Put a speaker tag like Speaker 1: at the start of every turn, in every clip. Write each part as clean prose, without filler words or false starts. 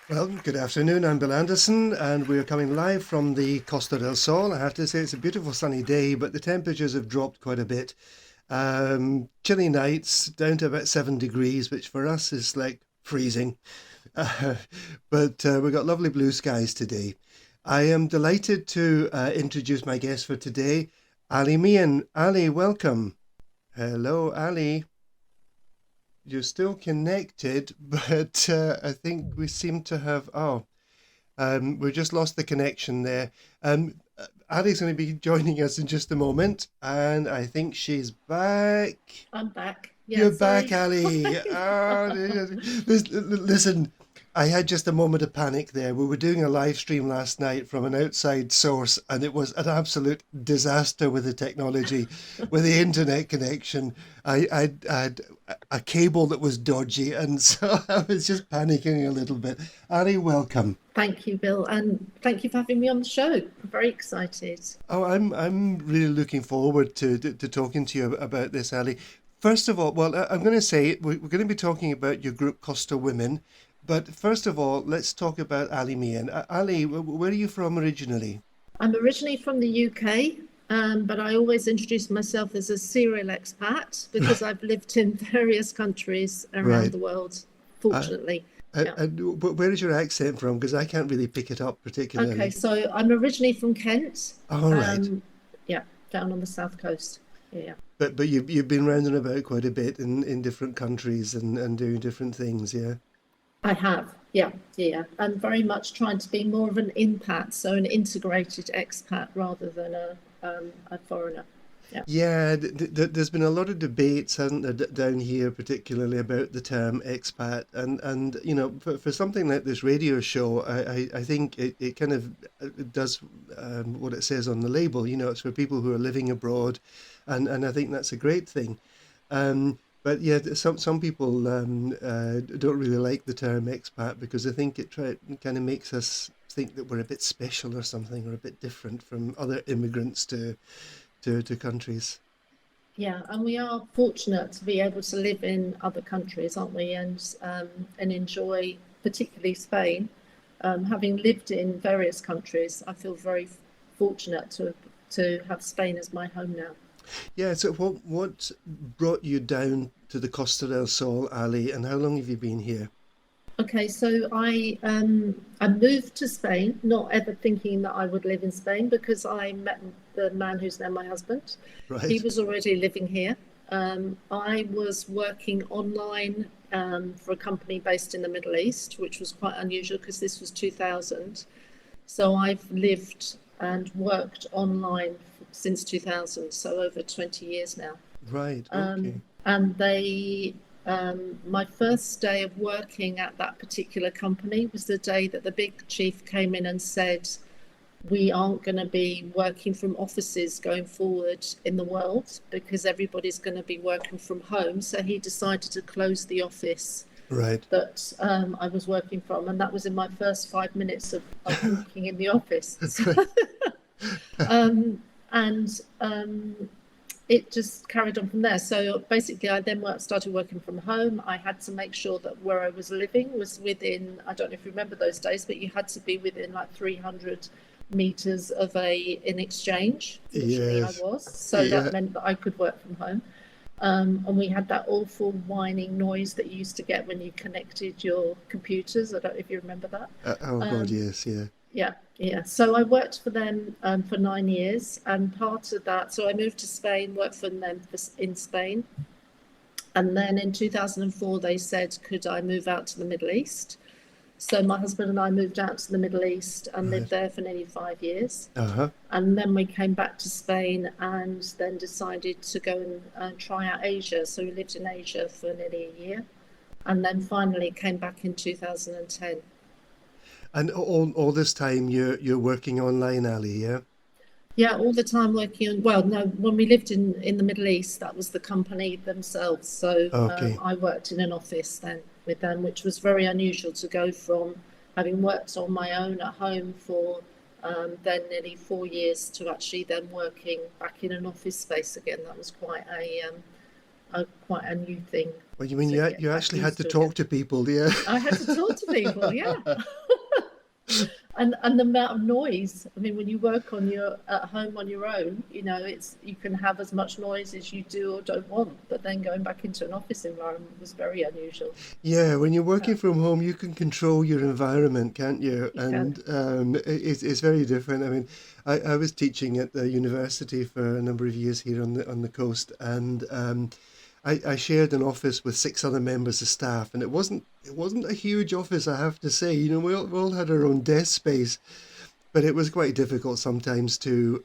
Speaker 1: Well, good afternoon. I'm Bill Anderson, and we're coming live from the Costa del Sol. I have to say, it's a beautiful sunny day, but the temperatures have dropped quite a bit. Chilly nights down to about 7 degrees, which for us is like freezing. Uh, but we've got lovely blue skies today. I am delighted to introduce my guest for today, Ali Meehan. Ali, welcome. Hello, Ali. You're still connected, but I think we seem to have. We just lost the connection there. Ali's going to be joining us in just a moment, and I think she's back.
Speaker 2: I'm back. Yeah,
Speaker 1: You're back,
Speaker 2: sorry.
Speaker 1: Ali. Listen, I had just a moment of panic there. We were doing a live stream last night from an outside source, and it was an absolute disaster with the technology, with the internet connection. I had a cable that was dodgy, and so I was just panicking a little bit. Ali, welcome.
Speaker 2: Thank you, Bill, and thank you for having me on the show. I'm very excited.
Speaker 1: Oh, I'm really looking forward to talking to you about this, Ali. First of all, well, I'm going to say we're going to be talking about your group Costa Women, but first of all, let's talk about Ali Mian. Ali, where are you from originally?
Speaker 2: I'm originally from the UK, but I always introduce myself as a serial expat because I've lived in various countries around
Speaker 1: Right.
Speaker 2: the world,
Speaker 1: Uh,
Speaker 2: fortunately. Yeah.
Speaker 1: where is your accent from? Because I can't really pick it up
Speaker 2: Okay,
Speaker 1: particularly.
Speaker 2: so I'm originally from Kent.
Speaker 1: All right.
Speaker 2: Um, yeah, down on the south coast. Yeah.
Speaker 1: But you've been round and about quite a bit in different countries and doing different things, yeah.
Speaker 2: I have, yeah, yeah. I'm very much trying to be more of an impat, so an integrated expat rather than a foreigner. Yeah,
Speaker 1: Yeah, there's been a lot of debates, hasn't there, down here, particularly about the term expat, and for something like this radio show, I think it kind of it does what it says on the label. It's for people who are living abroad, and I think that's a great thing. But yeah, some people don't really like the term expat because I think it kind of makes us think that we're a bit special or something, or a bit different from other immigrants to countries.
Speaker 2: yeah, and we are fortunate to be able to live in other countries, aren't we? And enjoy, particularly Spain. Having lived in various countries, I feel very fortunate to have Spain as my home now.
Speaker 1: Yeah, so what brought you down to the Costa del Sol, Ali, and how long have you been here?
Speaker 2: Okay, so I moved to Spain, not ever thinking that I would live in Spain because I met the man who's now my husband. He
Speaker 1: Right,
Speaker 2: was already living here. I was working online for a company based in the Middle East, which was quite unusual because this was 2000. So I've lived and worked online since 2000, so over 20 years now.
Speaker 1: right,
Speaker 2: Um,
Speaker 1: okay.
Speaker 2: and my first day of working at that particular company was the day that the big chief came in and said, we aren't going to be working from offices going forward in the world because everybody's going to be working from home. So he decided to close the office
Speaker 1: Right.
Speaker 2: that I was working from. And that was in my first 5 minutes of walking in the office. So, and it just carried on from there. So basically, I then started working from home. I had to make sure that where I was living was within, I don't know if you remember those days, but you had to be within like 300 meters of an exchange. Fortunately, I
Speaker 1: Yes,
Speaker 2: was. So that
Speaker 1: yeah.
Speaker 2: meant that I could work from home. And we had that awful whining noise that you used to get when you connected your computers. I don't know if you remember that.
Speaker 1: Oh God,
Speaker 2: Um,
Speaker 1: yes, yeah.
Speaker 2: yeah, yeah. So I worked for them for 9 years, and part of that, so I moved to Spain, worked for them in Spain, and then in 2004 they said, could I move out to the Middle East? So my husband and I moved out to the Middle East and lived
Speaker 1: Right.
Speaker 2: there for nearly 5 years,
Speaker 1: Uh-huh.
Speaker 2: and then we came back to Spain and then decided to go and try out Asia. So we lived in Asia for nearly a year, and then finally came back in 2010.
Speaker 1: And all this time you're working online, Ali, yeah?
Speaker 2: Yeah, all the time working on, well, no, when we lived in the Middle East, that was the company themselves. So
Speaker 1: Okay.
Speaker 2: I worked in an office then with them, which was very unusual to go from having worked on my own at home for then nearly 4 years to actually then working back in an office space again. That was quite quite a new thing
Speaker 1: Well, you mean
Speaker 2: to
Speaker 1: you
Speaker 2: get back
Speaker 1: actually had
Speaker 2: used
Speaker 1: to
Speaker 2: to again.
Speaker 1: talk to people, yeah?
Speaker 2: I had to talk to people, yeah. And the amount of noise. I mean, when you work on your at home on your own, it's you can have as much noise as you do or don't want. But then going back into an office environment was very unusual.
Speaker 1: Yeah, when you're
Speaker 2: Uh,
Speaker 1: working from home, you can control your environment, can't you?
Speaker 2: you can,
Speaker 1: And it's very different. I mean, I was teaching at the university for a number of years here on the coast, and I shared an office with six other members of staff, and it wasn't a huge office, I have to say. We all had our own desk space, but it was quite difficult sometimes to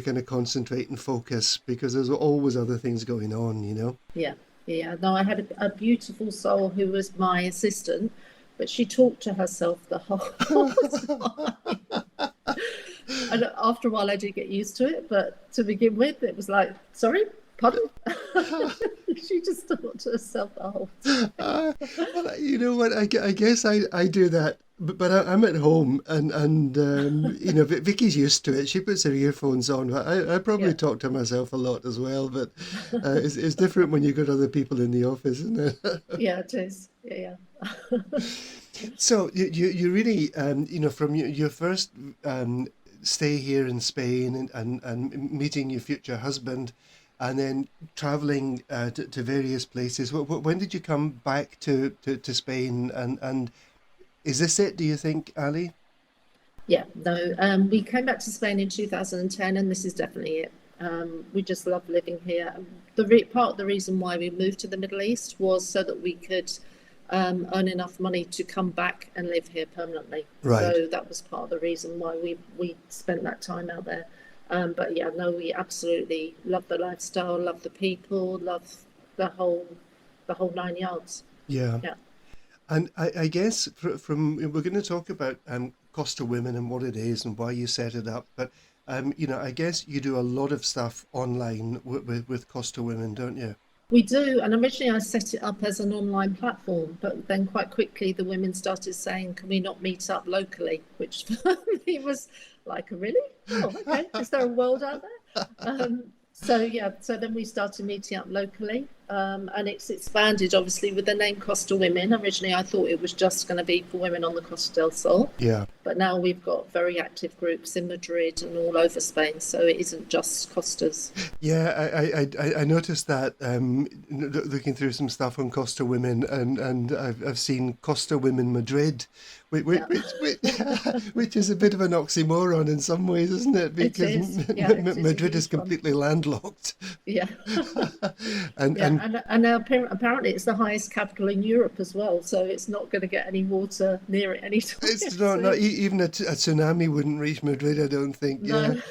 Speaker 1: kind of concentrate and focus because there's always other things going on, you know.
Speaker 2: yeah, yeah. No, I had a beautiful soul who was my assistant, but she talked to herself the whole time. And after a while, I did get used to it, but to begin with, it was like, sorry, pardon? She just talked to herself the whole
Speaker 1: Uh, well, you know what? I guess I do that, but I'm at home and Vicky's used to it. She puts her earphones on, but I probably
Speaker 2: yeah,
Speaker 1: talk to myself a lot as well. But it's different when you've got other people in the office, isn't it?
Speaker 2: yeah, it is. Yeah, yeah.
Speaker 1: So you really from your first stay here in Spain and meeting your future husband, and then traveling to various places. When did you come back to Spain? And is this it? Do you think, Ali?
Speaker 2: Yeah, no, we came back to Spain in 2010, and this is definitely it. We just love living here. Part of the reason why we moved to the Middle East was so that we could earn enough money to come back and live here permanently.
Speaker 1: Right.
Speaker 2: So that was part of the reason why we spent that time out there. But yeah, no, we absolutely love the lifestyle, love the people, love the whole the whole 9 yards.
Speaker 1: Yeah.
Speaker 2: Yeah.
Speaker 1: And I guess we're going to talk about Costa Women and what it is and why you set it up. But I guess you do a lot of stuff online with Costa Women, don't you?
Speaker 2: We do, and originally I set it up as an online platform, but then quite quickly the women started saying, "Can we not meet up locally?" Which for me was like, "Really? Oh, okay. Is there a world out there?" So yeah, so then we started meeting up locally, and it's expanded obviously with the name Costa Women. Originally, I thought it was just going to be for women on the Costa del Sol,
Speaker 1: Yeah.
Speaker 2: but now we've got very active groups in Madrid and all over Spain, so it isn't just Costas.
Speaker 1: Yeah, I noticed that looking through some stuff on Costa Women, and I've seen Costa Women Madrid, which which,
Speaker 2: Yeah,
Speaker 1: which, which is a bit of an oxymoron in some ways, isn't it?
Speaker 2: it
Speaker 1: Because
Speaker 2: is. Yeah, it is a
Speaker 1: Madrid is
Speaker 2: huge one.
Speaker 1: completely landlocked,
Speaker 2: Yeah.
Speaker 1: and
Speaker 2: Yeah,
Speaker 1: and
Speaker 2: and now apparently it's the highest capital in Europe as well, so it's not going to get any water near it anytime
Speaker 1: it's not
Speaker 2: soon.
Speaker 1: even a tsunami wouldn't reach Madrid, I don't think. Yeah.
Speaker 2: No.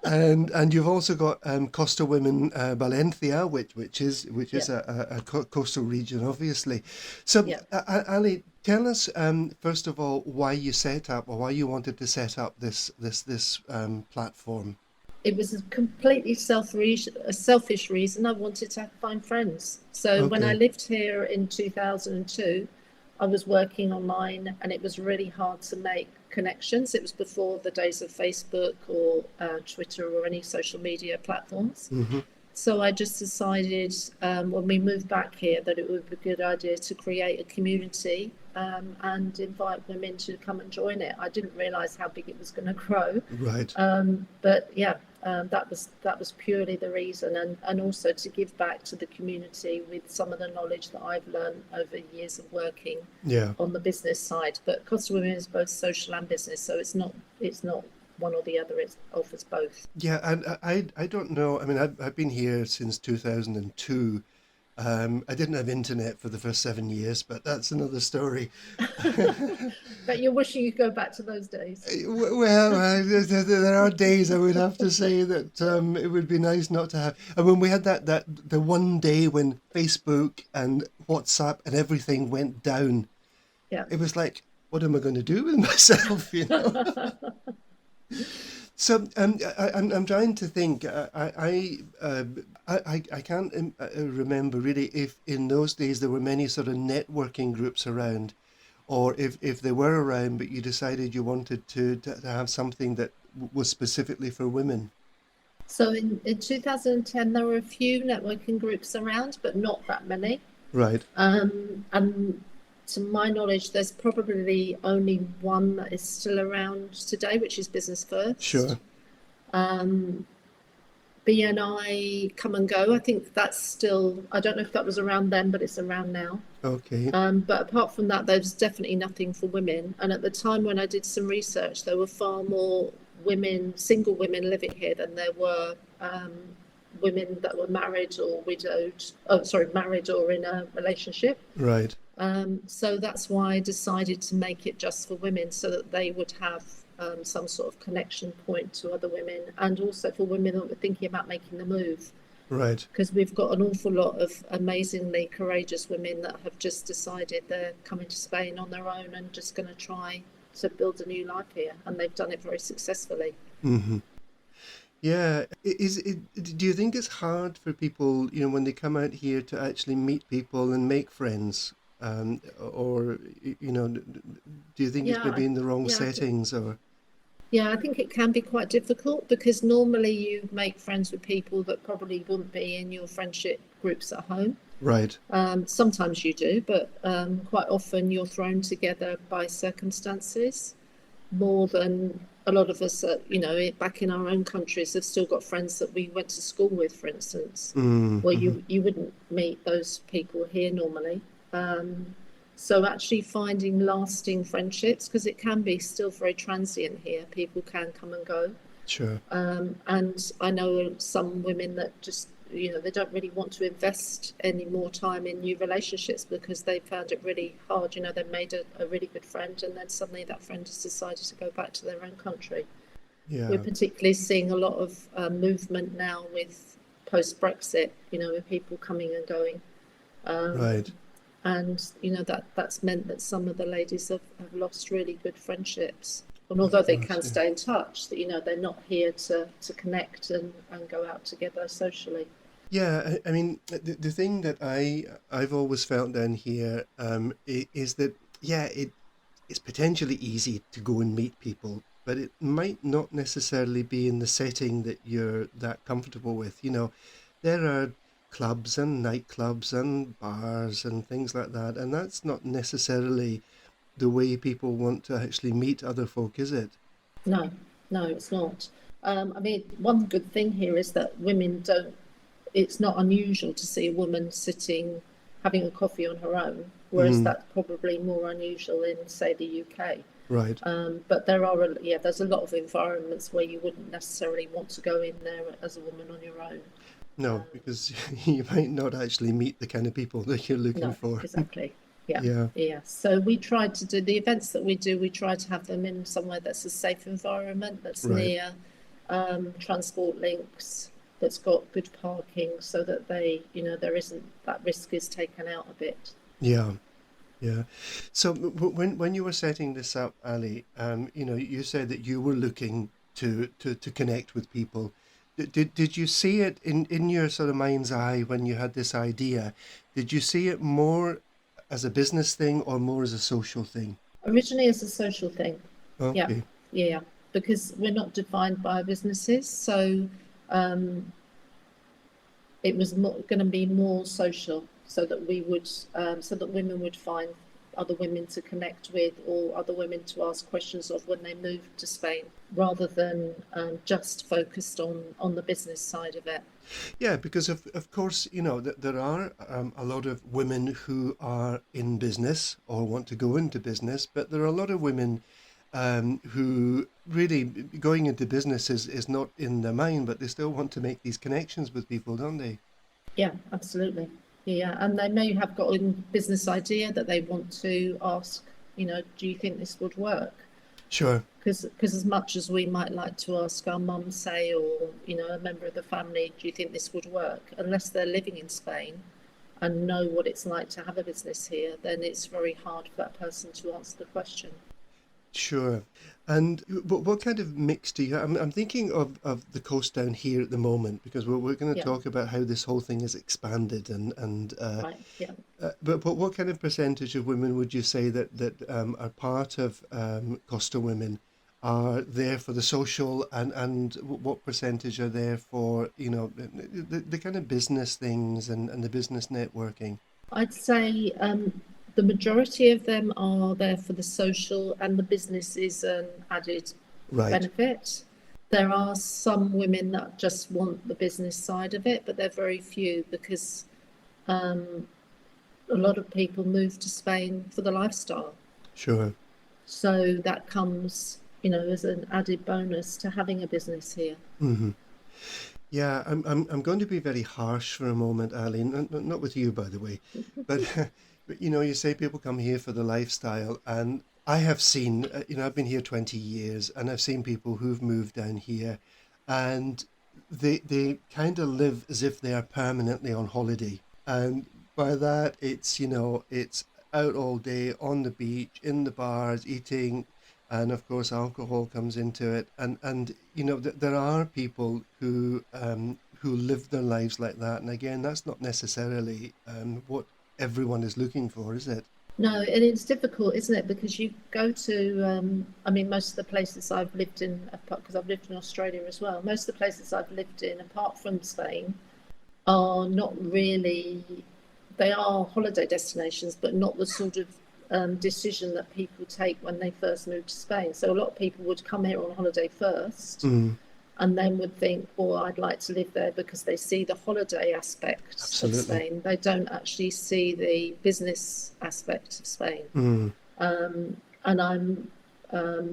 Speaker 1: And you've also got Costa Women Valencia, which is
Speaker 2: Yeah,
Speaker 1: a coastal region, obviously. So,
Speaker 2: yeah.
Speaker 1: Ali, tell us first of all why you set up or why you wanted to set up this platform.
Speaker 2: It was a completely a selfish reason. I wanted to find friends. So when I
Speaker 1: Okay.
Speaker 2: lived here in 2002, I was working online, and it was really hard to make connections. It was before the days of Facebook or Twitter or any social media platforms.
Speaker 1: Hmm.
Speaker 2: So I just decided when we moved back here that it would be a good idea to create a community and invite women to come and join it. I didn't realise how big it was going to grow,
Speaker 1: Right.
Speaker 2: but yeah, that was purely the reason, and also to give back to the community with some of the knowledge that I've learned over years of working
Speaker 1: Yeah.
Speaker 2: on the business side. But Costa Women is both social and business, so it's not one or the other. It offers both.
Speaker 1: Yeah, and I don't know. I mean, I've been here since 2002. I didn't have internet for the first 7 years, but that's another story.
Speaker 2: But you're wishing you could go back to those days.
Speaker 1: Well, there are days I would have to say that it would be nice not to have. And when we had that the one day when Facebook and WhatsApp and everything went down,
Speaker 2: Yeah.
Speaker 1: it was like, what am I going to do with myself? So I'm trying to think. I can't remember really if in those days there were many sort of networking groups around, or if they were around, but you decided you wanted to have something that was specifically for women.
Speaker 2: So in 2010, there were a few networking groups around, but not that many.
Speaker 1: Right.
Speaker 2: And to my knowledge, there's probably only one that is still around today, which is Business First.
Speaker 1: Sure.
Speaker 2: Um, BNI Come and Go. I think that's still, I don't know if that was around then, but it's around now.
Speaker 1: Okay.
Speaker 2: But apart from that, there's definitely nothing for women. And at the time when I did some research, there were far more women, single women living here than there were women that were married or widowed. Oh, sorry, married or in a relationship.
Speaker 1: Right.
Speaker 2: So that's why I decided to make it just for women so that they would have some sort of connection point to other women, and also for women that were thinking about making the move,
Speaker 1: Right.
Speaker 2: because we've got an awful lot of amazingly courageous women that have just decided they're coming to Spain on their own and just going to try to build a new life here, and they've done it very successfully.
Speaker 1: Hmm. Yeah. Is it, do you think it's hard for people, when they come out here to actually meet people and make friends? Or, do you think it's
Speaker 2: Yeah,
Speaker 1: maybe in the wrong
Speaker 2: yeah,
Speaker 1: settings or?
Speaker 2: yeah. I think it can be quite difficult because normally you make friends with people that probably wouldn't be in your friendship groups at home.
Speaker 1: Right.
Speaker 2: Sometimes you do, but quite often you're thrown together by circumstances more than a lot of us, back in our own countries, have still got friends that we went to school with, for instance. Well,
Speaker 1: Mm-hmm.
Speaker 2: you wouldn't meet those people here normally. Um, so actually finding lasting friendships, because it can be still very transient here, people can come and go.
Speaker 1: Sure.
Speaker 2: And I know some women that just, they don't really want to invest any more time in new relationships because they found it really hard. They made a really good friend, and then suddenly that friend has decided to go back to their own country. We're
Speaker 1: Yeah.
Speaker 2: particularly seeing a lot of movement now with post Brexit, with people coming and going. Um,
Speaker 1: Right.
Speaker 2: and that's meant that some of the ladies have lost really good friendships, and although
Speaker 1: Of
Speaker 2: they
Speaker 1: course.
Speaker 2: can
Speaker 1: Yeah.
Speaker 2: stay in touch, that they're not here to connect and go out together socially.
Speaker 1: Yeah, I mean, the thing that I've always felt down here, is that, yeah, it's potentially easy to go and meet people, but it might not necessarily be in the setting that you're that comfortable with. There are clubs and nightclubs and bars and things like that, and that's not necessarily the way people want to actually meet other folk, is it?
Speaker 2: No, no, it's not. I mean, one good thing here is that women don't, it's not unusual to see a woman sitting having a coffee on her own, whereas
Speaker 1: Mm,
Speaker 2: that's probably more unusual in, say, the UK.
Speaker 1: right.
Speaker 2: But there's a lot of environments where you wouldn't necessarily want to go in there as a woman on your own.
Speaker 1: No,
Speaker 2: Um,
Speaker 1: because you might not actually meet the kind of people that you're looking
Speaker 2: no,
Speaker 1: for.
Speaker 2: exactly. Yeah,
Speaker 1: Yeah,
Speaker 2: yeah. So we try to do the events that we do. We try to have them in somewhere that's a safe environment, that's
Speaker 1: right.
Speaker 2: near transport links, that's got good parking, so that there isn't, that risk is taken out a bit.
Speaker 1: Yeah, yeah. So when you were setting this up, Ali, you said that you were looking to connect with people. Did you see it in your sort of mind's eye when you had this idea? Did you see it more as a business thing or more as a social thing?
Speaker 2: Originally, as a social thing, yeah,
Speaker 1: Okay,
Speaker 2: yeah, because we're not defined by our businesses, so um, it was going to be more social, so that so that women would find other women to connect with, or other women to ask questions of when they move to Spain, rather than just focused on the business side of it.
Speaker 1: yeah, because of course there are a lot of women who are in business or want to go into business, but there are a lot of women who really going into business is not in their mind, but they still want to make these connections with people, don't they?
Speaker 2: Yeah, absolutely. Yeah, and they may have got a business idea that they want to ask, do you think this would work?
Speaker 1: Sure.
Speaker 2: Because as much as we might like to ask our mum, say, or a member of the family, do you think this would work? Unless they're living in Spain and know what it's like to have a business here, then it's very hard for that person to answer the question.
Speaker 1: Sure. And what kind of mix do you have? I'm thinking of the coast down here at the moment because we're going to
Speaker 2: Yeah,
Speaker 1: talk about how this whole thing has expanded
Speaker 2: right. Yeah.
Speaker 1: but what kind of percentage of women would you say that are part of Costa Women are there for the social, and what percentage are there for, the kind of business things and the business networking?
Speaker 2: I'd say the majority of them are there for the social, and the business is an added
Speaker 1: Right,
Speaker 2: benefit. There are some women that just want the business side of it, but they're very few because um, a lot of people move to Spain for the lifestyle.
Speaker 1: sure.
Speaker 2: So that comes, you know, as an added bonus to having a business here.
Speaker 1: Hmm. Yeah, I'm going to be very harsh for a moment, Ali. Not with you, by the way, but but you say people come here for the lifestyle, and I have seen, I've been here 20 years, and I've seen people who've moved down here, and they kind of live as if they are permanently on holiday, and by that it's out all day on the beach, in the bars, eating, and of course alcohol comes into it, and there are people who live their lives like that, and again, that's not necessarily what everyone is looking for, is it?
Speaker 2: No, and it's difficult, isn't it? Because you go to, I mean, most of the places I've lived in, because I've lived in Australia as well, most of the places I've lived in, apart from Spain, are not really, they are holiday destinations, but not the sort of decision that people take when they first move to Spain. So a lot of people would come here on holiday first
Speaker 1: Mm,
Speaker 2: and then would think, well, I'd like to live there because they see the holiday aspects of
Speaker 1: absolutely.
Speaker 2: Spain. They don't actually see the business aspect of Spain.
Speaker 1: Mm,
Speaker 2: And I'm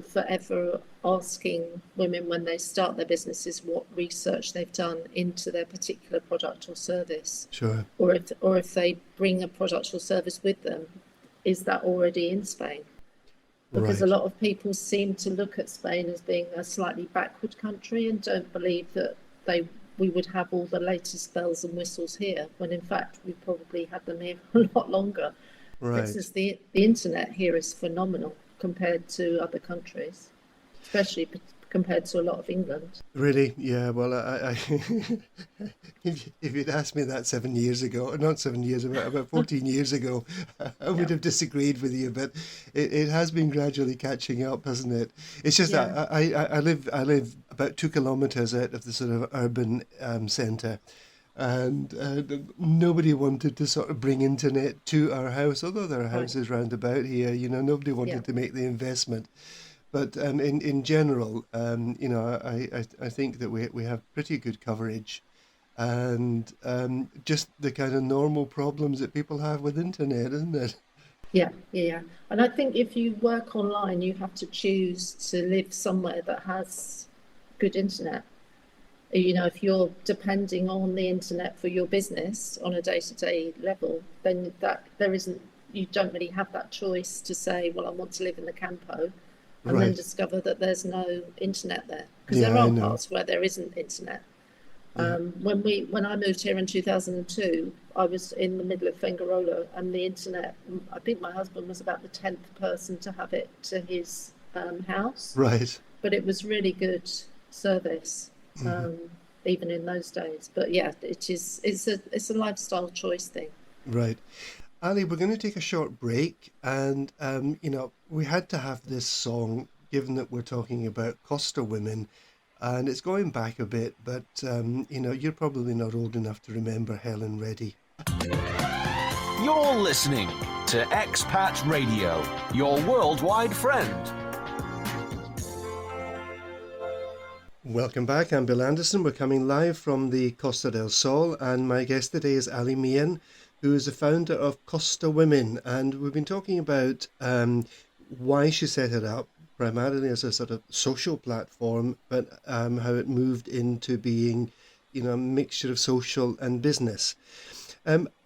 Speaker 2: forever asking women when they start their businesses what research they've done into their particular product or service,
Speaker 1: sure.
Speaker 2: or if they bring a product or service with them, is that already in Spain? Because a
Speaker 1: Right.
Speaker 2: lot of people seem to look at Spain as being a slightly backward country and don't believe that they we would have all the latest bells and whistles here, when in fact we probably had them here a lot longer. For
Speaker 1: Right.
Speaker 2: instance, the internet here is phenomenal compared to other countries, especially compared to a lot of England.
Speaker 1: Really? Yeah. Well, if you'd asked me that 7 years ago, or not 7 years, about 14 years ago, I would
Speaker 2: Yeah,
Speaker 1: have disagreed with you. But it has been gradually catching up, hasn't it? It's just that
Speaker 2: yeah,
Speaker 1: I live about 2 kilometers out of the sort of urban centre, and nobody wanted to sort of bring internet to our house, although there are
Speaker 2: right,
Speaker 1: houses round about here. Nobody
Speaker 2: yeah,
Speaker 1: wanted to make the investment. But in general, I think that we have pretty good coverage, and just the kind of normal problems that people have with internet, isn't it?
Speaker 2: yeah, yeah, yeah. And I think if you work online, you have to choose to live somewhere that has good internet. You know, if you're depending on the internet for your business on a day-to-day level, then that there isn't, you don't really have that choice to say, well, I want to live in the campo, and then
Speaker 1: Right.
Speaker 2: discover that there's no internet there, because
Speaker 1: Yeah,
Speaker 2: there
Speaker 1: I
Speaker 2: are
Speaker 1: know.
Speaker 2: parts where there isn't internet.
Speaker 1: Yeah.
Speaker 2: When I moved here in 2002, I was in the middle of Fengarola, and the internet, I think my husband was about the 10th person to have it to his house,
Speaker 1: Right.
Speaker 2: but it was really good service,
Speaker 1: Hmm.
Speaker 2: um, even in those days. But yeah, it's a lifestyle choice thing.
Speaker 1: Right. Ali, we're going to take a short break, and we had to have this song, given that we're talking about Costa Women, and it's going back a bit, but you're probably not old enough to remember Helen Reddy.
Speaker 3: You're listening to Expat Radio, your worldwide friend.
Speaker 1: Welcome back. I'm Bill Anderson. We're coming live from the Costa del Sol, and my guest today is Ali Meehan, who is the founder of Costa Women. And we've been talking about why she set it up, primarily as a sort of social platform, but how it moved into being, a mixture of social and business.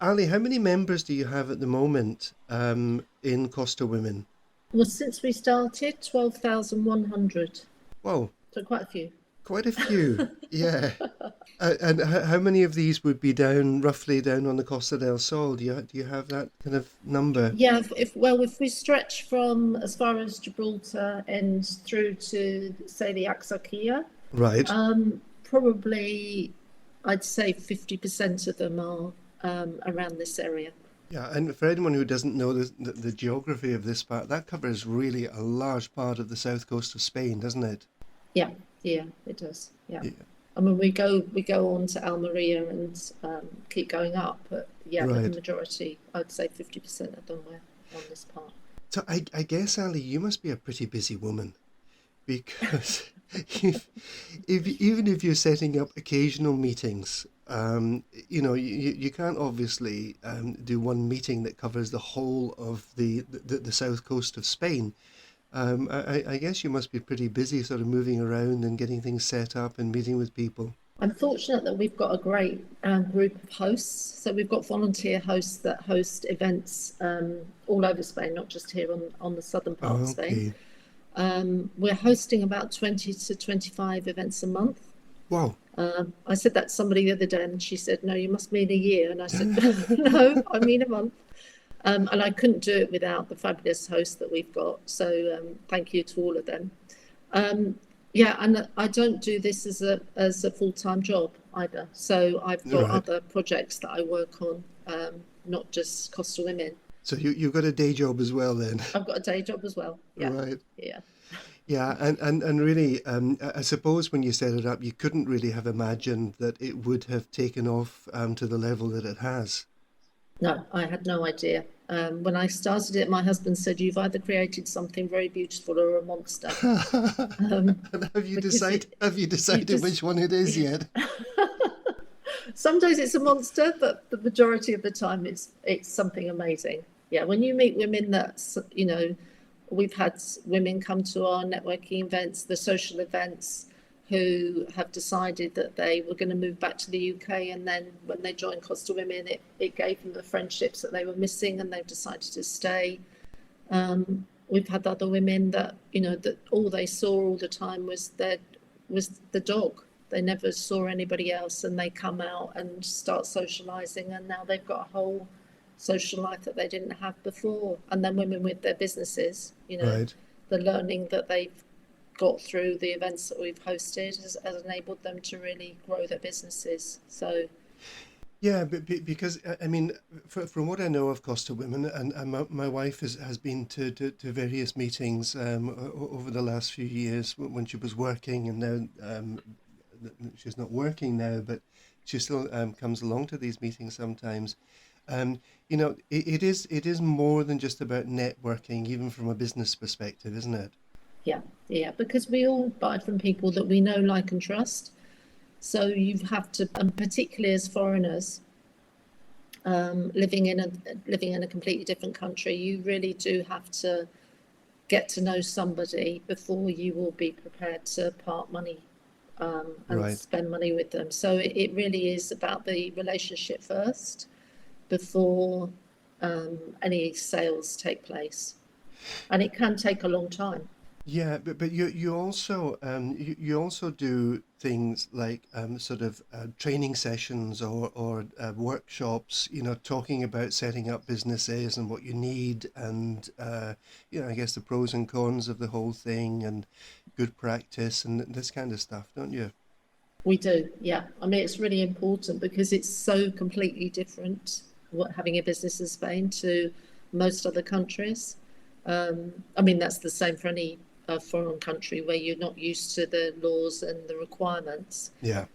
Speaker 1: Ali, how many members do you have at the moment in Costa Women?
Speaker 2: Well, since we started, 12,100,
Speaker 1: Wow,
Speaker 2: so quite a few.
Speaker 1: quite a few. Yeah. And how many of these would be down, roughly down on the Costa del Sol? Do you have that kind of number?
Speaker 2: Yeah, if we stretch from as far as Gibraltar and through to say the Axarquia,
Speaker 1: Right.
Speaker 2: probably I'd say 50% of them are around this area.
Speaker 1: Yeah, and for anyone who doesn't know the geography of this part, that covers really a large part of the south coast of Spain, doesn't it?
Speaker 2: Yeah, yeah, it does. Yeah.
Speaker 1: Yeah,
Speaker 2: I mean, we go on to Almeria and keep going up, but yeah, but the
Speaker 1: right.
Speaker 2: majority, I'd say 50% of them were on this part.
Speaker 1: So I guess, Ali, you must be a pretty busy woman because even if you're setting up occasional meetings, you can't obviously do one meeting that covers the whole of the south coast of Spain. I guess you must be pretty busy sort of moving around and getting things set up and meeting with people.
Speaker 2: I'm fortunate that we've got a great group of hosts. So we've got volunteer hosts that host events all over Spain, not just here on the southern part of Spain.
Speaker 1: Okay.
Speaker 2: We're hosting about 20 to 25 events a month.
Speaker 1: Wow.
Speaker 2: I said that to somebody the other day, and she said, "No, you must mean a year." And I said, "No, I mean a month." And I couldn't do it without the fabulous hosts that we've got. So thank you to all of them. Yeah, and I don't do this as a full-time job either. So I've got
Speaker 1: Right.
Speaker 2: other projects that I work on, not just Costa Women.
Speaker 1: So you've got a day job as well then.
Speaker 2: I've got a day job as well. Yeah,
Speaker 1: Right.
Speaker 2: yeah.
Speaker 1: Yeah, and really, I suppose when you set it up, you couldn't really have imagined that it would have taken off to the level that it has.
Speaker 2: No, I had no idea. When I started it, my husband said, "You've either created something very beautiful or a monster." Um,
Speaker 1: And
Speaker 2: because
Speaker 1: have you
Speaker 2: you
Speaker 1: decided
Speaker 2: just
Speaker 1: which one it is yet?
Speaker 2: some days it's a monster, but the majority of the time it's something amazing. Yeah, when you meet women we've had women come to our networking events, the social events, who have decided that they were going to move back to the UK, and then when they joined Costa Women, it gave them the friendships that they were missing, and they've decided to stay. We've had other women that that all they saw all the time was the dog. They never saw anybody else, and they come out and start socializing, and now they've got a whole social life that they didn't have before. And then women with their businesses,
Speaker 1: Right.
Speaker 2: the learning that they've got through the events that we've hosted has enabled them to really grow their businesses. So
Speaker 1: Yeah, but because I mean, from what I know of Costa Women, and my wife has been to various meetings over the last few years when she was working, and now she's not working now, but she still comes along to these meetings sometimes. It is more than just about networking, even from a business perspective, isn't it?
Speaker 2: yeah, yeah, because we all buy from people that we know, like, and trust. So you have to, and particularly as foreigners, living in a completely different country, you really do have to get to know somebody before you will be prepared to part money and
Speaker 1: Right.
Speaker 2: spend money with them. So it really is about the relationship first before any sales take place, and it can take a long time.
Speaker 1: Yeah, but you also do things like sort of training sessions or workshops, talking about setting up businesses and what you need, and I guess the pros and cons of the whole thing and good practice and this kind of stuff, don't you?
Speaker 2: We do, yeah. I mean, it's really important because it's so completely different having a business in Spain to most other countries. I mean, that's the same for any foreign country where you're not used to the laws and the requirements.
Speaker 1: Yeah.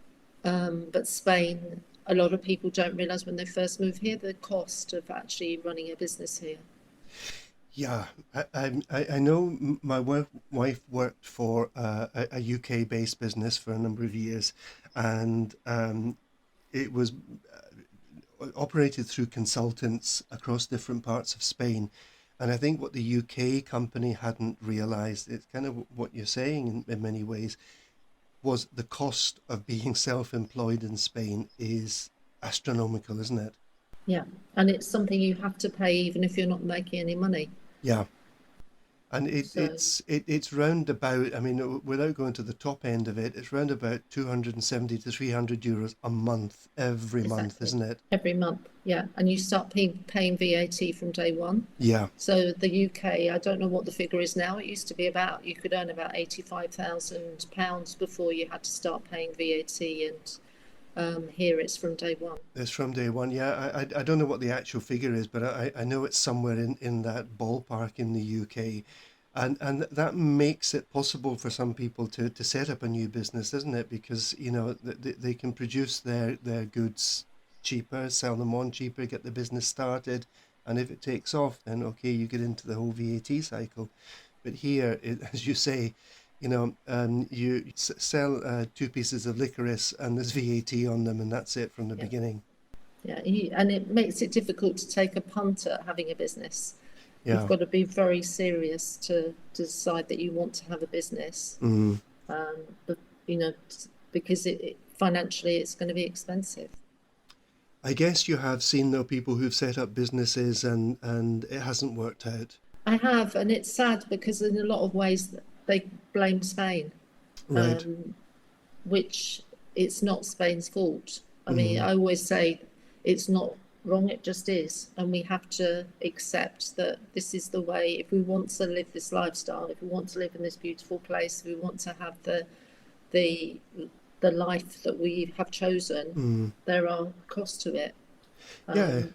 Speaker 2: But Spain, a lot of people don't realise when they first move here the cost of actually running a business here.
Speaker 1: Yeah, I know my wife worked for a UK-based business for a number of years, and it was operated through consultants across different parts of Spain. And I think what the UK company hadn't realized, it's kind of what you're saying in many ways, was the cost of being self-employed in Spain is astronomical, isn't it?
Speaker 2: Yeah, and it's something you have to pay even if you're not making any money.
Speaker 1: Yeah. And
Speaker 2: So
Speaker 1: it's round about, I mean, without going to the top end of it, it's round about 270 to 300 euros a month, every month,
Speaker 2: exactly,
Speaker 1: isn't it?
Speaker 2: every month, yeah, and you start paying VAT from day one.
Speaker 1: Yeah,
Speaker 2: So the UK, I don't know what the figure is now. It used to be about, you could earn about £85,000 before you had to start paying VAT and Here it's from day one.
Speaker 1: It's from day one. Yeah, I don't know what the actual figure is, but I know it's somewhere in that ballpark in the UK. And that makes it possible for some people to set up a new business, doesn't it? Because, they can produce their goods cheaper, sell them on cheaper, get the business started. And if it takes off, then okay, you get into the whole VAT cycle. But here, as you say, you sell two pieces of licorice and there's VAT on them, and that's it from the
Speaker 2: Yeah.
Speaker 1: beginning.
Speaker 2: Yeah, and it makes it difficult to take a punt at having a business. You've
Speaker 1: Yeah.
Speaker 2: got to be very serious to decide that you want to have a business.
Speaker 1: Mm.
Speaker 2: But because financially it's going to be expensive.
Speaker 1: I guess you have seen though people who've set up businesses and it hasn't worked out.
Speaker 2: I have, and it's sad because in a lot of ways they blame Spain,
Speaker 1: Right.
Speaker 2: which it's not Spain's fault. I mean,
Speaker 1: Mm.
Speaker 2: I always say it's not wrong, it just is. And we have to accept that this is the way, if we want to live this lifestyle, if we want to live in this beautiful place, if we want to have the life that we have chosen,
Speaker 1: Mm.
Speaker 2: there are costs to it.
Speaker 1: Yeah,
Speaker 2: Um,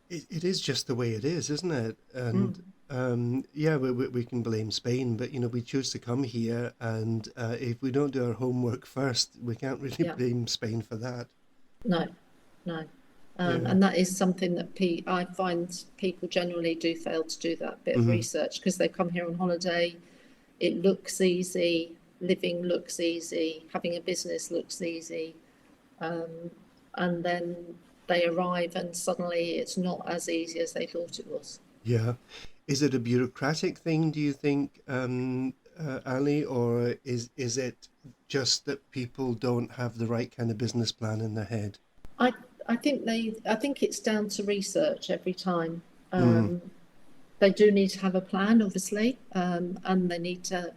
Speaker 1: it is just the way it is, isn't it?
Speaker 2: mm,
Speaker 1: And yeah, we can blame Spain, but we choose to come here, and if we don't do our homework first, we can't really
Speaker 2: yeah,
Speaker 1: blame Spain for that.
Speaker 2: no, no.
Speaker 1: Yeah.
Speaker 2: And that is something that I find people generally do fail to do that bit of
Speaker 1: Hmm.
Speaker 2: research because they come here on holiday. It looks easy, living looks easy, having a business looks easy. And then they arrive and suddenly it's not as easy as they thought it was.
Speaker 1: Yeah. Is it a bureaucratic thing, do you think, Ali, or is it just that people don't have the right kind of business plan in their head?
Speaker 2: I I think it's down to research every time.
Speaker 1: Mm.
Speaker 2: They do need to have a plan, obviously, and they need to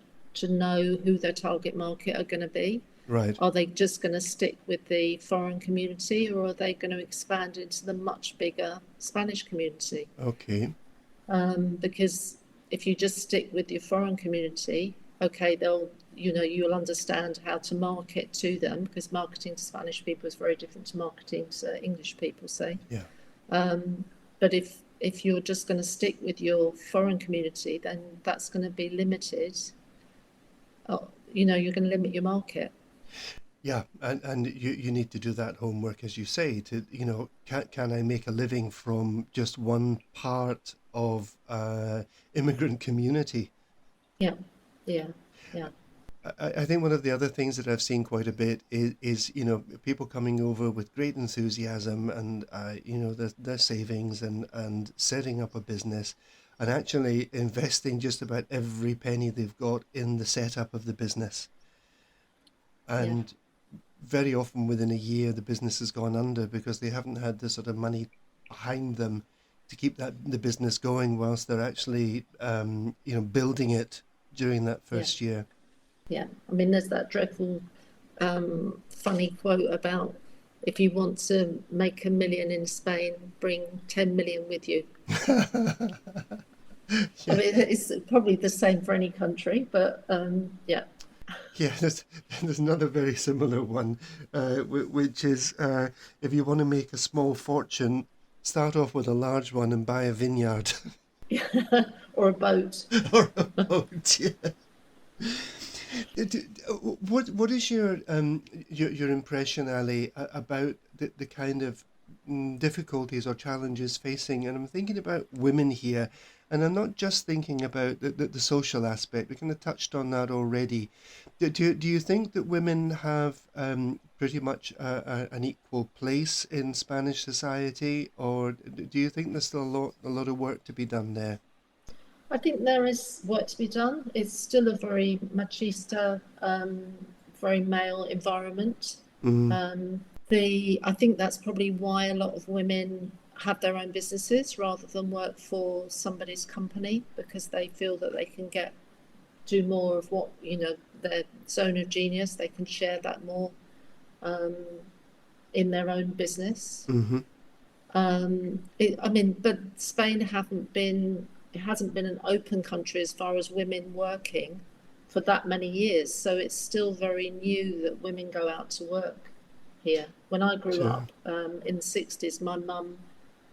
Speaker 2: know who their target market are going to be.
Speaker 1: Right.
Speaker 2: Are they just going to stick with the foreign community, or are they going to expand into the much bigger Spanish community?
Speaker 1: Okay.
Speaker 2: Because if you just stick with your foreign community, okay, you'll understand how to market to them because marketing to Spanish people is very different to marketing to English people, say.
Speaker 1: Yeah.
Speaker 2: But if you're just going to stick with your foreign community, then that's going to be limited. You're going to limit your market.
Speaker 1: Yeah, and you need to do that homework, as you say, to, can I make a living from just one part of immigrant community?
Speaker 2: Yeah, yeah, yeah,
Speaker 1: I think one of the other things that I've seen quite a bit is people coming over with great enthusiasm and their savings and setting up a business and actually investing just about every penny they've got in the setup of the business.
Speaker 2: yeah,
Speaker 1: And very often within a year the business has gone under because they haven't had the sort of money behind them to keep the business going whilst they're actually building it during that
Speaker 2: yeah,
Speaker 1: first year.
Speaker 2: yeah. I mean, there's that dreadful, funny quote about if you want to make 1 million in Spain, bring 10 million with you. I mean, it's probably the same for any country, but yeah,
Speaker 1: Yeah, there's another very similar one, which is if you want to make a small fortune, start off with a large one and buy a vineyard
Speaker 2: or a boat.
Speaker 1: or a boat. Yeah. What is your impression, Ali, about the kind of difficulties or challenges facing? And I'm thinking about women here, and I'm not just thinking about the social aspect. We kind of touched on that already. Do you think that women have pretty much an equal place in Spanish society, or do you think there's still a lot of work to be done there?
Speaker 2: I think there is work to be done. It's still a very machista, very male environment.
Speaker 1: Mm,
Speaker 2: I think that's probably why a lot of women have their own businesses rather than work for somebody's company because they feel that they can do more of what, their zone of genius. They can share that more in their own business.
Speaker 1: hmm
Speaker 2: But Spain it hasn't been an open country as far as women working for that many years. So it's still very new that women go out to work here. When I grew
Speaker 1: Sure.
Speaker 2: up in the 60s, my mum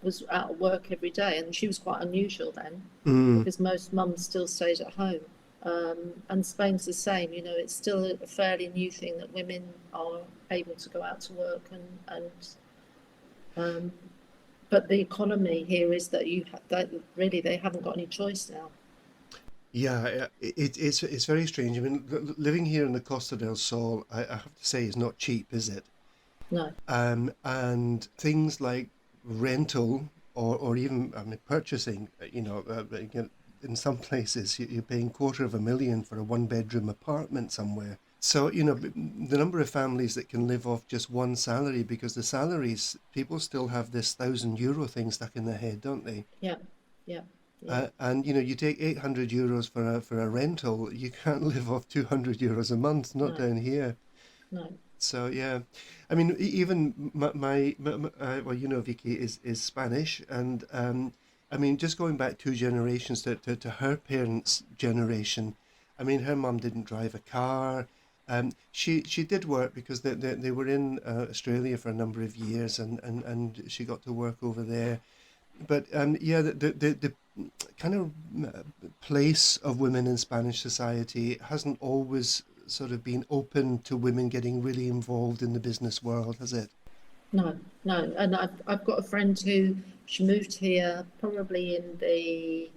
Speaker 2: was out of work every day, and she was quite unusual then
Speaker 1: Mm.
Speaker 2: because most mums still stayed at home. And Spain's the same, it's still a fairly new thing that women are able to go out to work and but the economy here is that really they haven't got any choice now.
Speaker 1: Yeah, it's very strange. I mean, living here in the Costa del Sol, I have to say, is not cheap, is it?
Speaker 2: No,
Speaker 1: And things like rental or even, I mean, purchasing, in some places you're paying $250,000 for a one-bedroom apartment somewhere. So, the number of families that can live off just one salary, because the salaries, people still have this €1,000 thing stuck in their head, don't they?
Speaker 2: yeah, yeah, yeah,
Speaker 1: And you take €800 for a rental, you can't live off €200 a month, not
Speaker 2: no,
Speaker 1: down here.
Speaker 2: no,
Speaker 1: So yeah, I mean, even well, Vicky is Spanish, and I mean, just going back 2 generations to her parents' generation, I mean, her mum didn't drive a car. She did work because they were in Australia for a number of years, and she got to work over there. But yeah, the kind of place of women in Spanish society hasn't always sort of been open to women getting really involved in the business world, has it?
Speaker 2: no, no. And I've got a friend who she moved here probably in the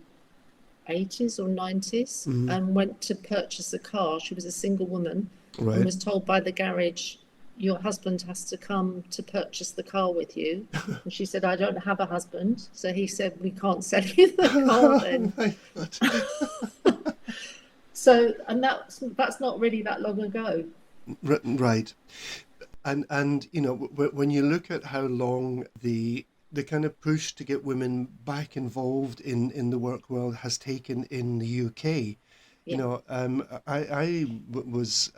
Speaker 2: 80s or 90s
Speaker 1: Mm,
Speaker 2: and went to purchase a car. She was a single woman and
Speaker 1: right.
Speaker 2: was told by the garage, your husband has to come to purchase the car with you. And she said, I don't have a husband. So he said, we can't sell you the car then.
Speaker 1: My God.
Speaker 2: So, and that's not really that long ago.
Speaker 1: Right. And when you look at how long the kind of push to get women back involved in the work world has taken in the UK,
Speaker 2: Yeah,
Speaker 1: was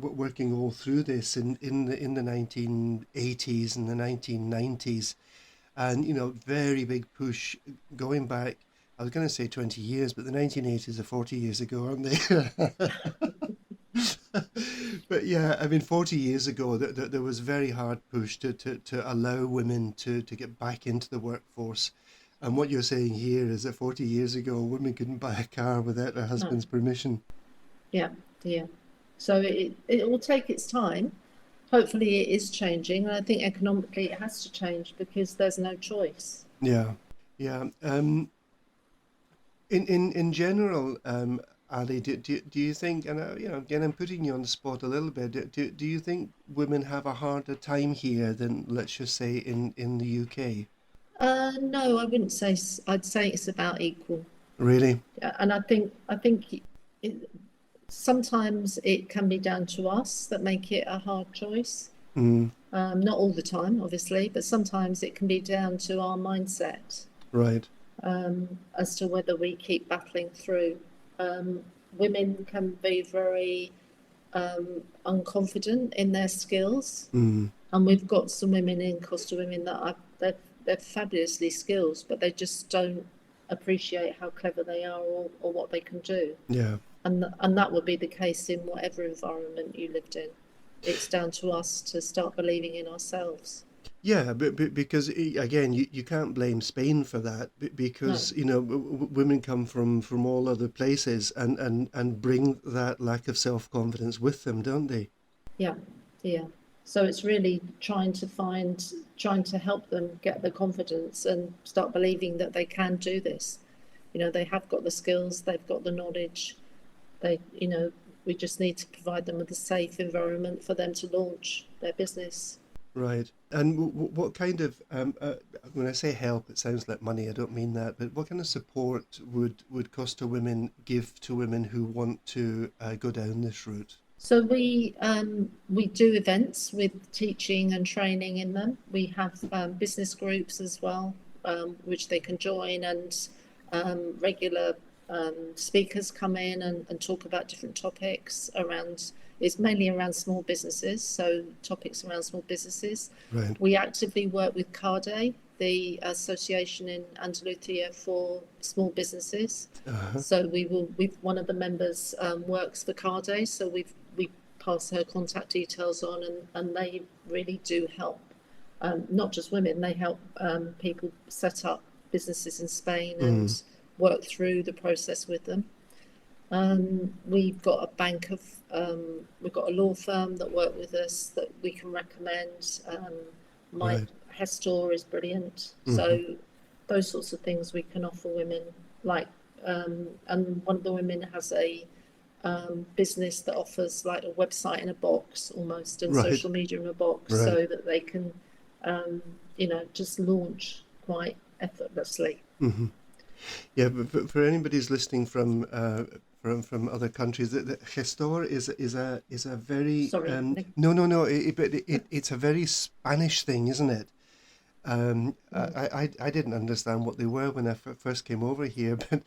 Speaker 1: working all through this in the 1980s and the 1990s, and very big push going back. I was going to say 20 years, but the 1980s are 40 years ago, aren't they? But yeah, I mean, 40 years ago, there was very hard push to allow women to get back into the workforce. And what you're saying here is that 40 years ago, women couldn't buy a car without their
Speaker 2: no,
Speaker 1: husband's permission.
Speaker 2: yeah, yeah. So it will take its time. Hopefully it is changing. And I think economically it has to change because there's no choice.
Speaker 1: Yeah, yeah. In general, Ali, do you think, and again, I'm putting you on the spot a little bit. Do you think women have a harder time here than, let's just say, in the UK?
Speaker 2: No, I wouldn't say. I'd say it's about equal.
Speaker 1: Really?
Speaker 2: And I think it, sometimes it can be down to us that make it a hard choice.
Speaker 1: Mm,
Speaker 2: Not all the time, obviously, but sometimes it can be down to our mindset
Speaker 1: right.
Speaker 2: as to whether we keep battling through. Women can be very unconfident in their skills,
Speaker 1: Mm,
Speaker 2: and we've got some women in Costa Women that they're fabulously skilled, but they just don't appreciate how clever they are or what they can do.
Speaker 1: yeah.
Speaker 2: And that would be the case in whatever environment you lived in. It's down to us to start believing in ourselves.
Speaker 1: Yeah, but because again, you can't blame Spain for that
Speaker 2: No,
Speaker 1: because women come from all other places and bring that lack of self-confidence with them, don't they?
Speaker 2: yeah, yeah. So it's really trying to help them get the confidence and start believing that they can do this. They have got the skills, they've got the knowledge. We just need to provide them with a safe environment for them to launch their business.
Speaker 1: Right. And what kind of when I say help, it sounds like money. I don't mean that, but what kind of support would Costa Women give to women who want to go down this route?
Speaker 2: So we do events with teaching and training in them. We have business groups as well, which they can join, and regular speakers come in and talk about different topics around. It's mainly around small businesses, so topics around small businesses.
Speaker 1: Right.
Speaker 2: We actively work with CARDE, the association in Andalusia for small businesses.
Speaker 1: Uh-huh.
Speaker 2: So we've one of the members works for CARDE, so we pass her contact details on, and they really do help. Not just women, they help people set up businesses in Spain and work through the process with them. We've got a bank of, we've got a law firm that work with us that we can recommend. My Hestor is brilliant. So those sorts of things we can offer women. Like, and one of the women has a business that offers like a website in a box almost, and social media in a box, so that they can, just launch quite effortlessly.
Speaker 1: Yeah, but for anybody who's listening from other countries, the gestor is a very no. It's a very Spanish thing, isn't it? I didn't understand what they were when I first came over here, but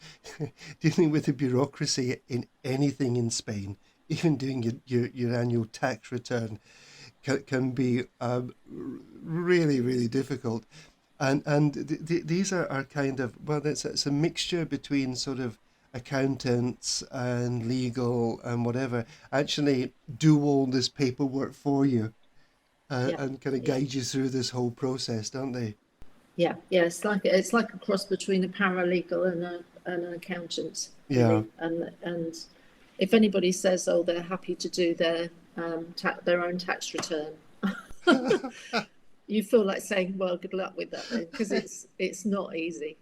Speaker 1: dealing with the bureaucracy in anything in Spain, even doing your annual tax return, can be really, really difficult. And these are kind of, well, it's a mixture between sort of accountants and legal and whatever, actually do all this paperwork for you and kind of guide you through this whole process, don't they?
Speaker 2: Yeah, it's like a cross between a paralegal and an accountant.
Speaker 1: Yeah.
Speaker 2: Really. And if anybody says, oh, they're happy to do their own tax return, you feel like saying, well, good luck with that then, because it's not easy.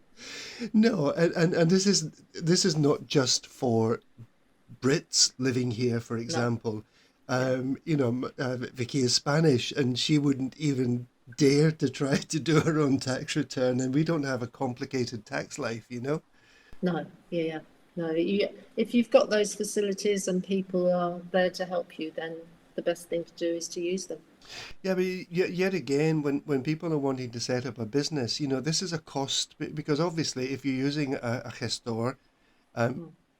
Speaker 1: No, and this is not just for Brits living here, for example. No. Vicky is Spanish, and she wouldn't even dare to try to do her own tax return, and we don't have a complicated tax life,
Speaker 2: No, no. If you've got those facilities and people are there to help you, then the best thing to do is to use them.
Speaker 1: Yeah, but yet again, when people are wanting to set up a business, this is a cost, because obviously if you're using a gestor,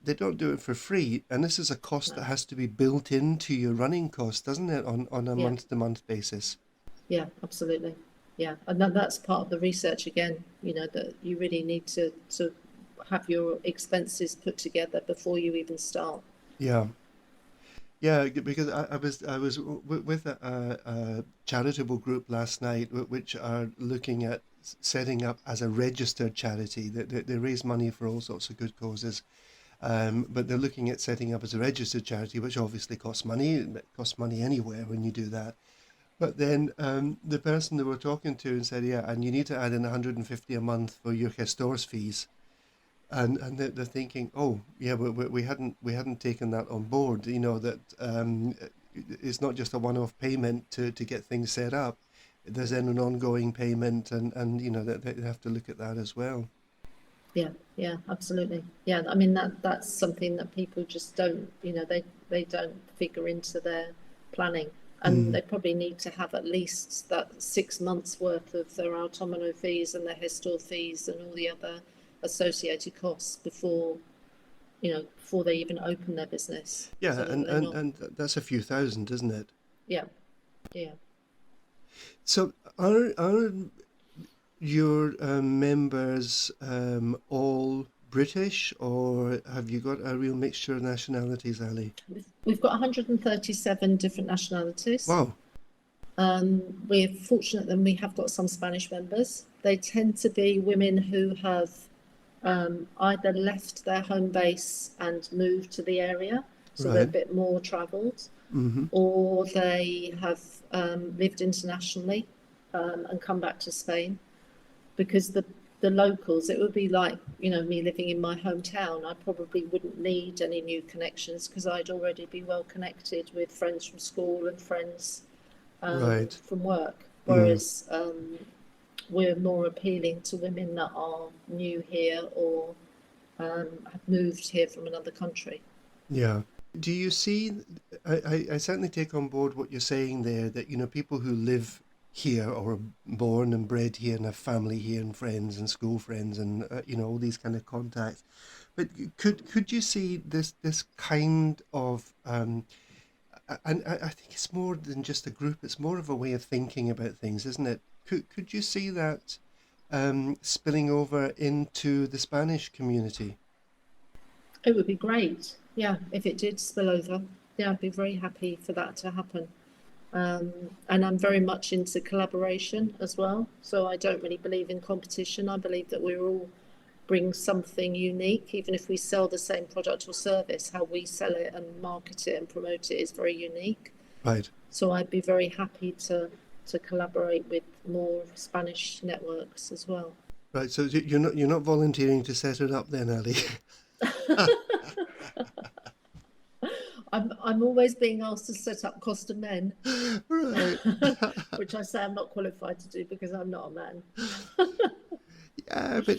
Speaker 1: they don't do it for free, and this is a cost that has to be built into your running cost, doesn't it, on a month-to-month basis?
Speaker 2: Yeah, absolutely. Yeah, and that's part of the research again, that you really need to have your expenses put together before you even start.
Speaker 1: Yeah. Yeah, because I was with a charitable group last night, which are looking at setting up as a registered charity. They raise money for all sorts of good causes, but they're looking at setting up as a registered charity, which obviously costs money. It costs money anywhere when you do that. But then the person they were talking to said, yeah, and you need to add in 150 a month for your gestor's fees. And they're thinking, oh yeah, we hadn't taken that on board. That it's not just a one-off payment to get things set up. There's then an ongoing payment, and that they have to look at that as well.
Speaker 2: Yeah, absolutely. Yeah, I mean that's something that people just don't, they don't figure into their planning, and they probably need to have at least that 6 months worth of their autónomo fees and their gestor fees and all the other associated costs before they even open their business.
Speaker 1: Yeah, so and that's a few thousand, isn't it?
Speaker 2: Yeah.
Speaker 1: So are your members all British, or have you got a real mixture of nationalities, Ali?
Speaker 2: We've got 137 different nationalities.
Speaker 1: Wow.
Speaker 2: We're fortunate that we have got some Spanish members. They tend to be women who have either left their home base and moved to the area, so they're a bit more travelled, or they have lived internationally and come back to Spain, because the locals, it would be like, me living in my hometown, I probably wouldn't need any new connections because I'd already be well connected with friends from school and friends from work, whereas we're more appealing to women that are new here or have moved here from another country. Yeah.
Speaker 1: Do you see, I certainly take on board what you're saying there, that, people who live here or are born and bred here and have family here and friends and school friends and, all these kind of contacts. But could you see this kind of, and I think it's more than just a group, it's more of a way of thinking about things, isn't it? Could you see that spilling over into the Spanish community?
Speaker 2: It would be great, yeah, if it did spill over. Yeah, I'd be very happy for that to happen. And I'm very much into collaboration as well. So I don't really believe in competition. I believe that we're all bring something unique, even if we sell the same product or service. How we sell it and market it and promote it is very unique.
Speaker 1: Right.
Speaker 2: So I'd be very happy to collaborate with more Spanish networks as well.
Speaker 1: Right. So you're not volunteering to set it up then, Ali?
Speaker 2: I'm always being asked to set up Costa Men,
Speaker 1: Right.
Speaker 2: which I say I'm not qualified to do because I'm not a man.
Speaker 1: Yeah, but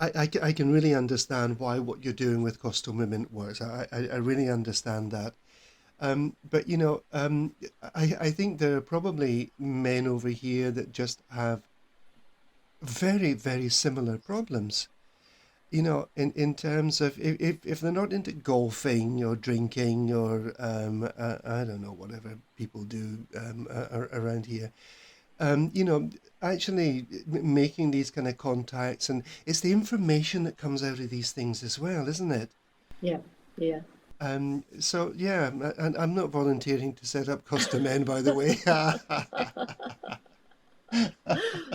Speaker 1: I can really understand why what you're doing with Costa Women works. I really understand that. But I think there are probably men over here that just have very, very similar problems. In terms of if they're not into golfing or drinking or I don't know, whatever people do around here, actually making these kind of contacts, and it's the information that comes out of these things as well, isn't it?
Speaker 2: Yeah, yeah.
Speaker 1: So yeah, and I'm not volunteering to set up Costa Men, by the way.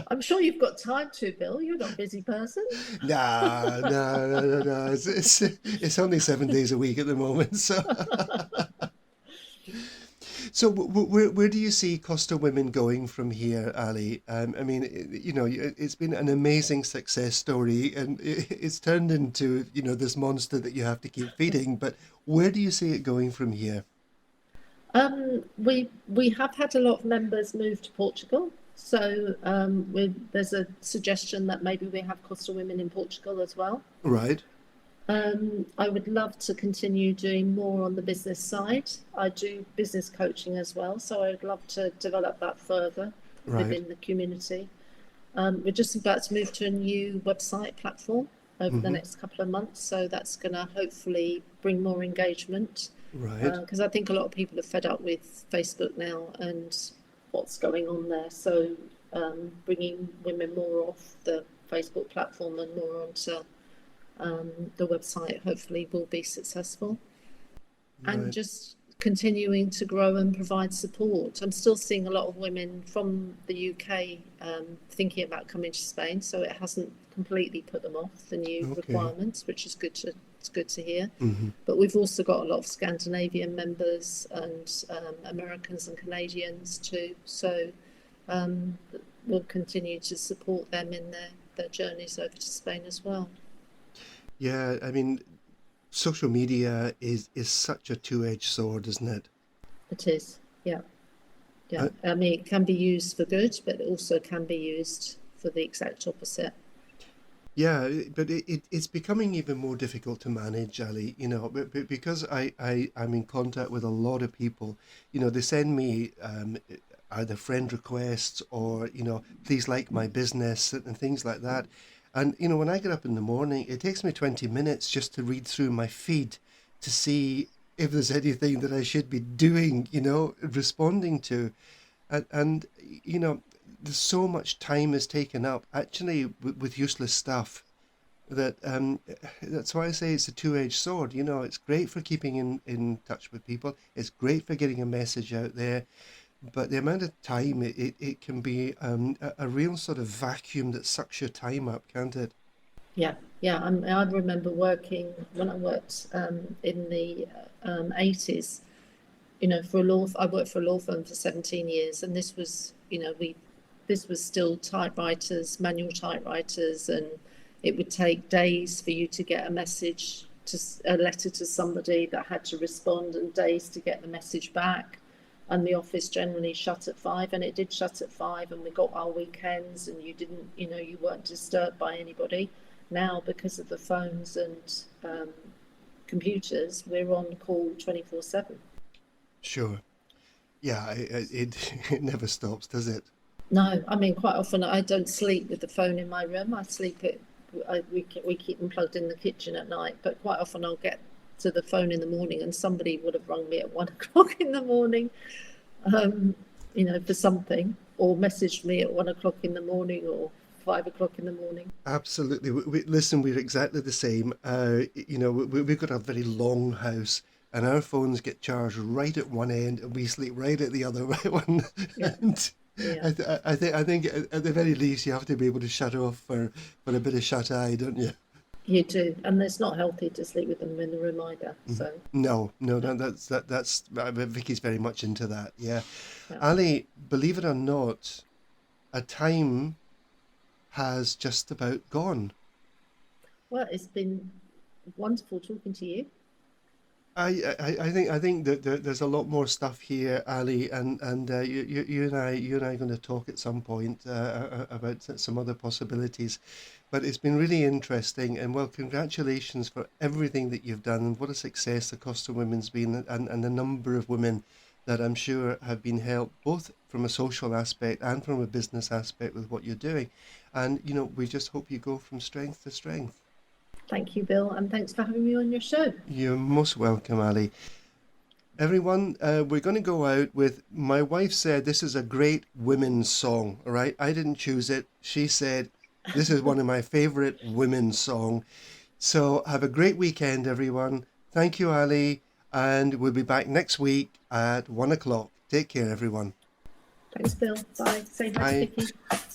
Speaker 2: I'm sure you've got time to, Bill. You're not a busy person.
Speaker 1: No, no, no, no, no. It's only 7 days a week at the moment. So where do you see Costa Women going from here, Ali? I mean, it's been an amazing success story, and it's turned into, this monster that you have to keep feeding. But where do you see it going from here?
Speaker 2: We have had a lot of members move to Portugal. So there's a suggestion that maybe we have Costa Women in Portugal as well.
Speaker 1: Right.
Speaker 2: I would love to continue doing more on the business side. I do business coaching as well, so I would love to develop that further within the community. We're just about to move to a new website platform over the next couple of months, so that's going to hopefully bring more engagement.
Speaker 1: Right.
Speaker 2: Because I think a lot of people are fed up with Facebook now and what's going on there. So bringing women more off the Facebook platform and more onto the website hopefully will be successful.
Speaker 1: Right.
Speaker 2: And just continuing to grow and provide support. I'm still seeing a lot of women from the UK thinking about coming to Spain, so it hasn't completely put them off the new requirements, which is it's good to hear. But we've also got a lot of Scandinavian members and Americans and Canadians too, so we'll continue to support them in their journeys over to Spain as well.
Speaker 1: Yeah, I mean, social media is such a two-edged sword, isn't it?
Speaker 2: It is, yeah. Yeah, I mean, it can be used for good, but it also can be used for the exact opposite.
Speaker 1: Yeah, but it's becoming even more difficult to manage, Ali, because I'm in contact with a lot of people. They send me either friend requests or, please like my business and things like that. And, when I get up in the morning, it takes me 20 minutes just to read through my feed to see if there's anything that I should be doing, responding to. And there's so much time is taken up actually with useless stuff that that's why I say it's a two-edged sword. It's great for keeping in touch with people. It's great for getting a message out there. But the amount of time it can be a real sort of vacuum that sucks your time up, can't it?
Speaker 2: Yeah, yeah. I remember working when I worked in the 80s. I worked for a law firm for 17 years, and this was, this was still typewriters, manual typewriters, and it would take days for you to get a letter to somebody that had to respond, and days to get the message back. And the office generally shut at 5, and it did shut at 5, and we got our weekends, and you didn't, you weren't disturbed by anybody. Now, because of the phones and computers, we're on call 24/7.
Speaker 1: Sure. Yeah, it never stops, does it?
Speaker 2: No, I mean, quite often I don't sleep with the phone in my room. We keep them plugged in the kitchen at night, but quite often I'll get to the phone in the morning and somebody would have rung me at 1 o'clock in the morning, for something, or messaged me at 1 o'clock in the morning, or 5 o'clock in the morning.
Speaker 1: Absolutely. Listen, we're exactly the same. We've got a very long house, and our phones get charged right at one end, and we sleep right at the other one.
Speaker 2: Yeah,
Speaker 1: And
Speaker 2: yeah.
Speaker 1: I think at the very least you have to be able to shut off for a bit of shut eye, don't you?
Speaker 2: You do, and it's not healthy to sleep with them in a reminder.
Speaker 1: Mhm.
Speaker 2: So,
Speaker 1: No,
Speaker 2: yeah,
Speaker 1: that's Vicky's very much into that. Yeah,
Speaker 2: yeah.
Speaker 1: Ali, believe it or not, a time has just about gone.
Speaker 2: Well, it's been wonderful talking to you.
Speaker 1: I think that there's a lot more stuff here, Ali, and you and I are going to talk at some point about some other possibilities. But it's been really interesting, and well, congratulations for everything that you've done, and what a success the Costa Women's been, and the number of women that I'm sure have been helped both from a social aspect and from a business aspect with what you're doing. And we just hope you go from strength to strength.
Speaker 2: Thank you, Bill, and thanks for having me on your show.
Speaker 1: You're most welcome, Ali. Everyone, we're going to go out with, my wife said this is a great women's song, all right? I didn't choose it. She said this is one of my favorite women's song. So have a great weekend, everyone. Thank you, Ali. And we'll be back next week at 1 o'clock. Take care, everyone.
Speaker 2: Thanks, Bill. Bye. Say hi to
Speaker 1: Bye.
Speaker 2: Vicky.